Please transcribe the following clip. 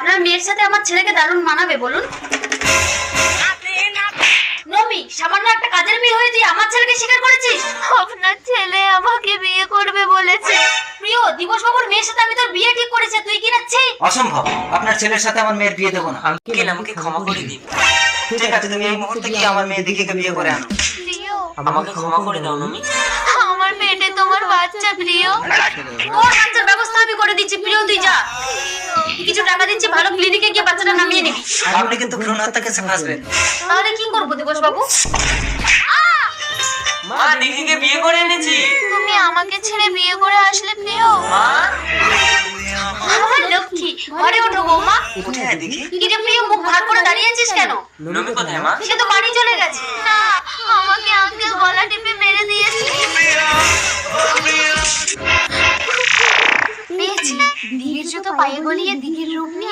আপনার মেয়ের সাথে আমার ছেলেকে দারুণ মানাবে বলুন। নবী, সামান্য একটা কাজের মেয়ে হয়ে তুই আমার ছেলেকে স্বীকার করেছিস? আপনার ছেলে আমাকে বিয়ে করবে বলেছে। প্রিয়, দিবস বাবুর মেয়ের সাথে আমি তোর বিয়ে ঠিক করেছি, তুই কি রাখছিস? অসম্ভব, আপনার ছেলের সাথে আমার মেয়ের বিয়ে দেবো না। আঙ্কেল আমাকে ক্ষমা করে দিন। ঠিক আছে, তুমি এই মুহূর্তে গিয়ে আমার মেয়ে দিকে বিয়ে করে আনো। প্রিয়, আমাকে ক্ষমা করে দাও নমি। আমার পেটে তোমার বাচ্চা। প্রিয়, তোর বাচ্চার ব্যবস্থা আমি করে দিচ্ছি। প্রিয়, তুই যা, কিছু টাকা দিচ্ছি, ভালো ক্লিনিকে গিয়ে বাচ্চাটা নামিয়ে নিবি। আপনি কিন্তু ভ্রূণ হত্যা কেসে ফাঁসবেন। তাহলে কি করবো দিবস বাবু? মা, দিদিকে বিয়ে করে এনেছি। তুমি আমাকে ছেড়ে বিয়ে করে আসলে প্রিয়। মা, আমার লক্ষ্মী, ঘরে ওঠো বৌমা। উঠে আয় দেখি। কিরে প্রিয়, মুখ ভার করে দাঁড়িয়ে আছিস কেন? নমি কোথায় মা? সে তো বাড়ি চলে গেছে। না, আমাকে আঙ্কেল গলা টিপে মেরে দিয়েছে। পেয়েছি, দিঘির জুতো পায়ে গলিয়ে দিঘির রূপ নিয়ে